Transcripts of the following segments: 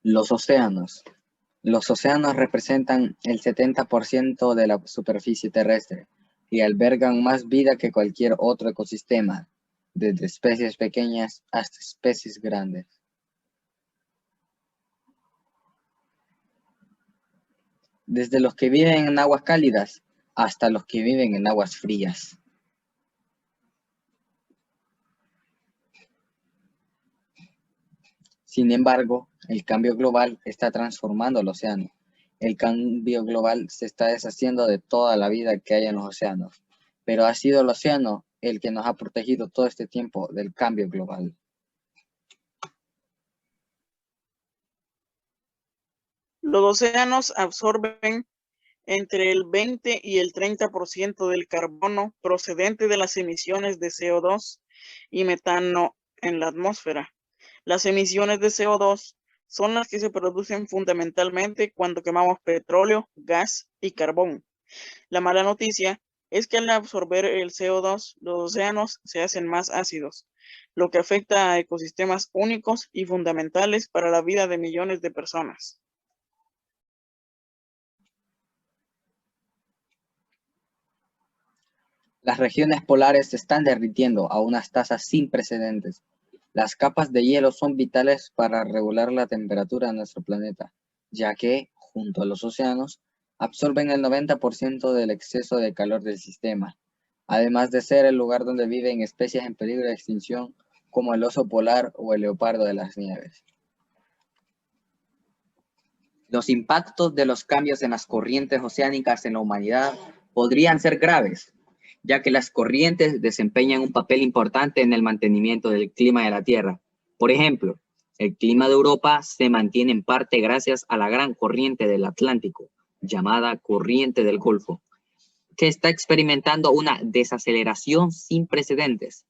Los océanos. Los océanos representan el 70% de la superficie terrestre y albergan más vida que cualquier otro ecosistema, desde especies pequeñas hasta especies grandes. Desde los que viven en aguas cálidas hasta los que viven en aguas frías. Sin embargo, el cambio global está transformando el océano. El cambio global se está deshaciendo de toda la vida que hay en los océanos, pero ha sido el océano el que nos ha protegido todo este tiempo del cambio global. Los océanos absorben entre el 20 y el 30% del carbono procedente de las emisiones de CO2 y metano en la atmósfera. Las emisiones de CO2 son las que se producen fundamentalmente cuando quemamos petróleo, gas y carbón. La mala noticia es que al absorber el CO2, los océanos se hacen más ácidos, lo que afecta a ecosistemas únicos y fundamentales para la vida de millones de personas. Las regiones polares se están derritiendo a unas tasas sin precedentes. Las capas de hielo son vitales para regular la temperatura de nuestro planeta, ya que, junto a los océanos, absorben el 90% del exceso de calor del sistema, además de ser el lugar donde viven especies en peligro de extinción como el oso polar o el leopardo de las nieves. Los impactos de los cambios en las corrientes oceánicas en la humanidad podrían ser graves, ya que las corrientes desempeñan un papel importante en el mantenimiento del clima de la Tierra. Por ejemplo, el clima de Europa se mantiene en parte gracias a la gran corriente del Atlántico, llamada corriente del Golfo, que está experimentando una desaceleración sin precedentes.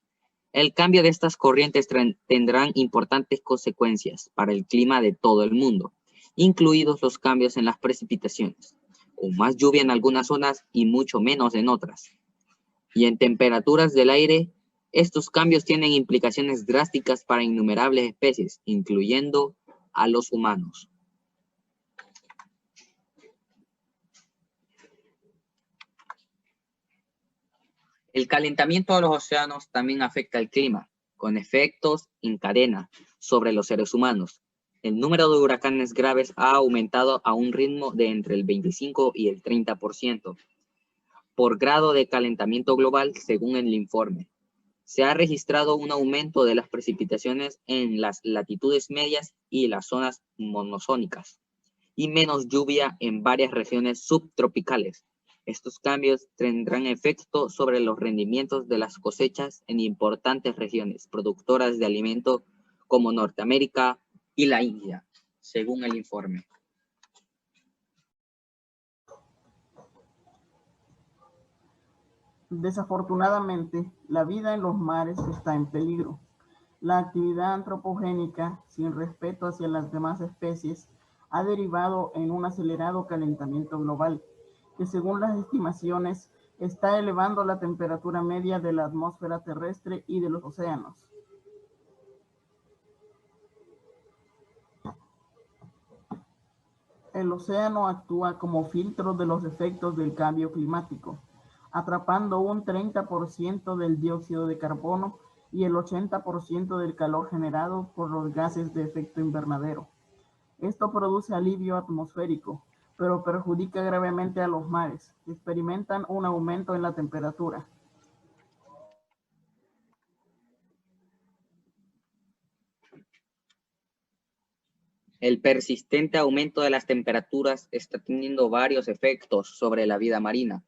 El cambio de estas corrientes tendrán importantes consecuencias para el clima de todo el mundo, incluidos los cambios en las precipitaciones, con más lluvia en algunas zonas y mucho menos en otras. Y en temperaturas del aire, estos cambios tienen implicaciones drásticas para innumerables especies, incluyendo a los humanos. El calentamiento de los océanos también afecta el clima, con efectos en cadena sobre los seres humanos. El número de huracanes graves ha aumentado a un ritmo de entre el 25 y el 30% por grado de calentamiento global, según el informe. Se ha registrado un aumento de las precipitaciones en las latitudes medias y las zonas monozónicas, y menos lluvia en varias regiones subtropicales. Estos cambios tendrán efecto sobre los rendimientos de las cosechas en importantes regiones productoras de alimento como Norteamérica y la India, según el informe. Desafortunadamente, la vida en los mares está en peligro. La actividad antropogénica, sin respeto hacia las demás especies, ha derivado en un acelerado calentamiento global, que según las estimaciones está elevando la temperatura media de la atmósfera terrestre y de los océanos. El océano actúa como filtro de los efectos del cambio climático, atrapando un 30% del dióxido de carbono y el 80% del calor generado por los gases de efecto invernadero. Esto produce alivio atmosférico, pero perjudica gravemente a los mares, que experimentan un aumento en la temperatura. El persistente aumento de las temperaturas está teniendo varios efectos sobre la vida marina.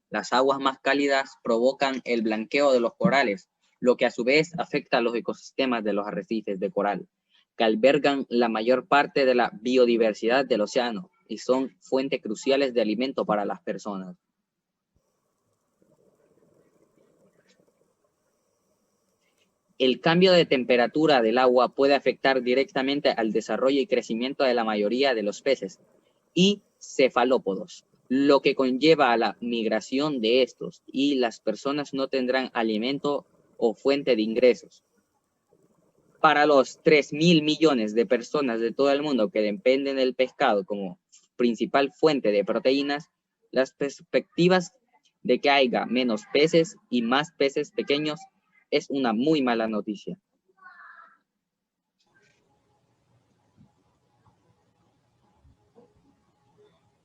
Las aguas más cálidas provocan el blanqueo de los corales, lo que a su vez afecta a los ecosistemas de los arrecifes de coral, que albergan la mayor parte de la biodiversidad del océano y son fuentes cruciales de alimento para las personas. El cambio de temperatura del agua puede afectar directamente al desarrollo y crecimiento de la mayoría de los peces y cefalópodos, lo que conlleva a la migración de estos, y las personas no tendrán alimento o fuente de ingresos. Para los 3.000 millones de personas de todo el mundo que dependen del pescado como principal fuente de proteínas, las perspectivas de que haya menos peces y más peces pequeños es una muy mala noticia.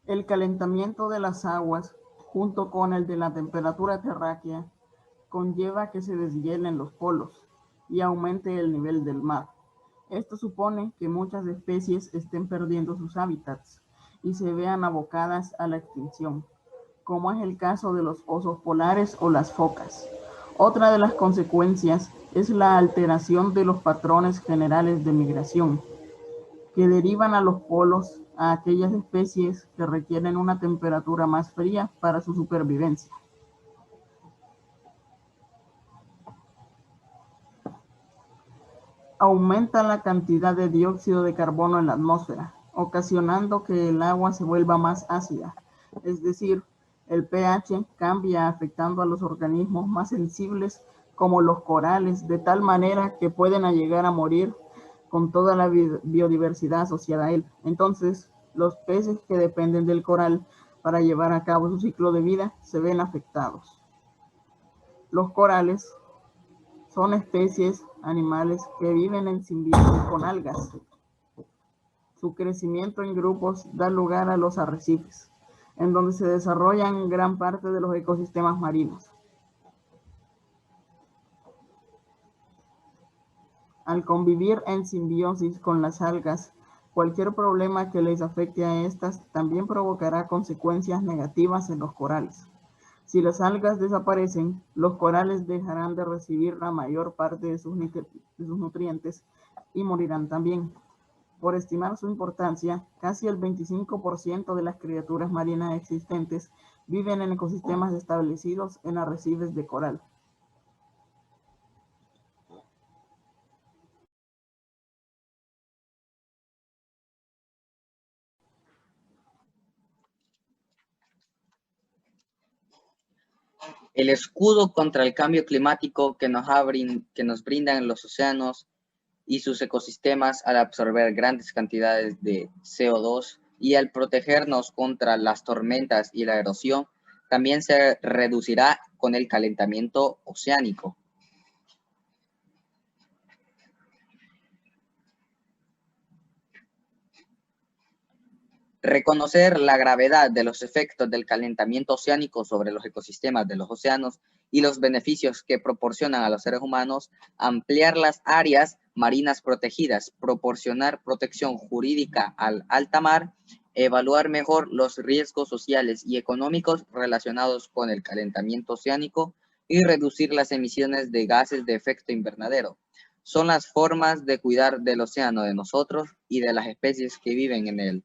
El calentamiento de las aguas, junto con el de la temperatura terráquea, conlleva que se deshielen los polos y aumente el nivel del mar. Esto supone que muchas especies estén perdiendo sus hábitats y se vean abocadas a la extinción, como es el caso de los osos polares o las focas. Otra de las consecuencias es la alteración de los patrones generales de migración, que derivan a los polos a aquellas especies que requieren una temperatura más fría para su supervivencia. Aumenta la cantidad de dióxido de carbono en la atmósfera, ocasionando que el agua se vuelva más ácida, es decir, el pH cambia afectando a los organismos más sensibles como los corales, de tal manera que pueden llegar a morir con toda la biodiversidad asociada a él. Entonces, los peces que dependen del coral para llevar a cabo su ciclo de vida se ven afectados. Los corales son especies animales que viven en simbiosis con algas. Su crecimiento en grupos da lugar a los arrecifes, en donde se desarrollan gran parte de los ecosistemas marinos. Al convivir en simbiosis con las algas, cualquier problema que les afecte a estas también provocará consecuencias negativas en los corales. Si las algas desaparecen, los corales dejarán de recibir la mayor parte de sus nutrientes y morirán también. Por estimar su importancia, casi el 25% de las criaturas marinas existentes viven en ecosistemas establecidos en arrecifes de coral. El escudo contra el cambio climático que nos brindan los océanos y sus ecosistemas al absorber grandes cantidades de CO2 y al protegernos contra las tormentas y la erosión, también se reducirá con el calentamiento oceánico. Reconocer la gravedad de los efectos del calentamiento oceánico sobre los ecosistemas de los océanos y los beneficios que proporcionan a los seres humanos, ampliar las áreas marinas protegidas, proporcionar protección jurídica al alta mar, evaluar mejor los riesgos sociales y económicos relacionados con el calentamiento oceánico y reducir las emisiones de gases de efecto invernadero. Son las formas de cuidar del océano de nosotros y de las especies que viven en él.